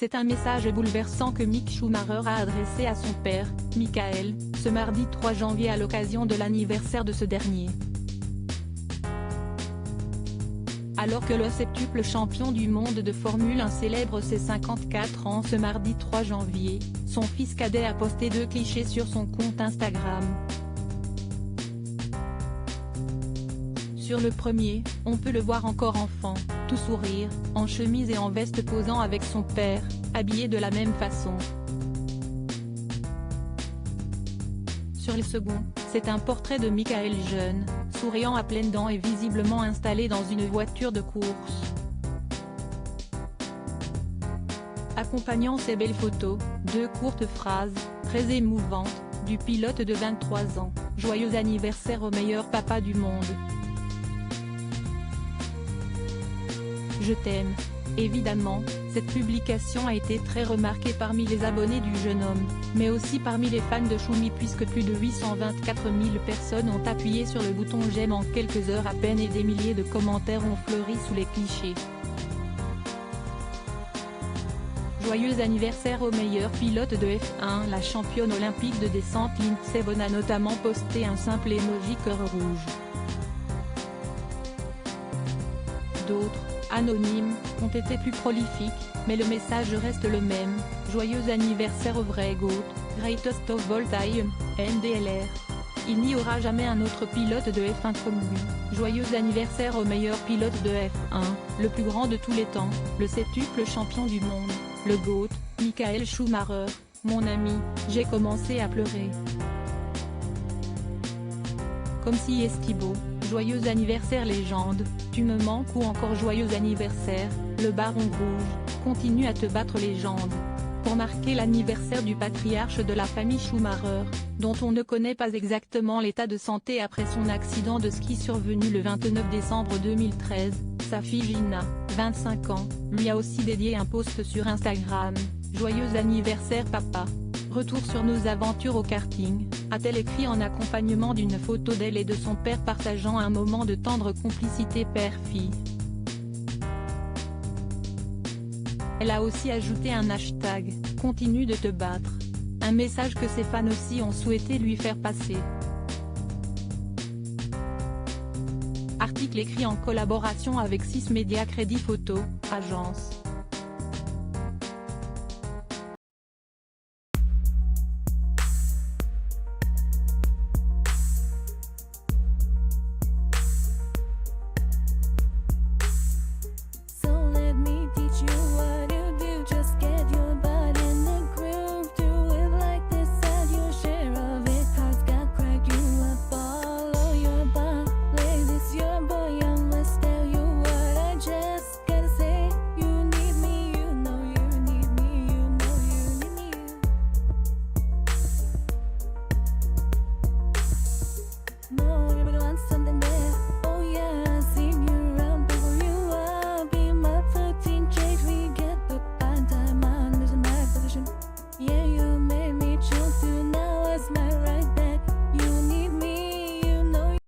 C'est un message bouleversant que Mick Schumacher a adressé à son père, Michael, ce mardi 3 janvier à l'occasion de l'anniversaire de ce dernier. Alors que le septuple champion du monde de Formule 1 célèbre ses 54 ans ce mardi 3 janvier, son fils cadet a posté 2 clichés sur son compte Instagram. Sur le premier, on peut le voir encore enfant, tout sourire, en chemise et en veste posant avec son père, habillé de la même façon. Sur le second, c'est un portrait de Michael jeune, souriant à pleines dents et visiblement installé dans une voiture de course. Accompagnant ces belles photos, 2 courtes phrases, très émouvantes, du pilote de 23 ans, « Joyeux anniversaire au meilleur papa du monde. Je t'aime ». Évidemment, cette publication a été très remarquée parmi les abonnés du jeune homme, mais aussi parmi les fans de Schumi puisque plus de 824 000 personnes ont appuyé sur le bouton j'aime en quelques heures à peine et des milliers de commentaires ont fleuri sous les clichés. Joyeux anniversaire au meilleur pilote de F1. La championne olympique de descente Lindsey Vonn a notamment posté un simple emoji cœur rouge. D'autres, anonymes, ont été plus prolifiques, mais le message reste le même, joyeux anniversaire au vrai GOAT, Greatest of All Time, NDLR. Il n'y aura jamais un autre pilote de F1 comme lui, joyeux anniversaire au meilleur pilote de F1, le plus grand de tous les temps, le septuple champion du monde, le GOAT, Michael Schumacher, mon ami, j'ai commencé à pleurer. Comme si Estibo, joyeux anniversaire légende, tu me manques ou encore joyeux anniversaire, le baron rouge, continue à te battre légende. Pour marquer l'anniversaire du patriarche de la famille Schumacher, dont on ne connaît pas exactement l'état de santé après son accident de ski survenu le 29 décembre 2013, sa fille Gina, 25 ans, lui a aussi dédié un post sur Instagram, « Joyeux anniversaire papa. Retour sur nos aventures au karting », a-t-elle écrit en accompagnement d'une photo d'elle et de son père partageant un moment de tendre complicité père-fille. Elle a aussi ajouté un hashtag, « Continue de te battre », un message que ses fans aussi ont souhaité lui faire passer. Article écrit en collaboration avec 6 Média Crédit Photo, agence.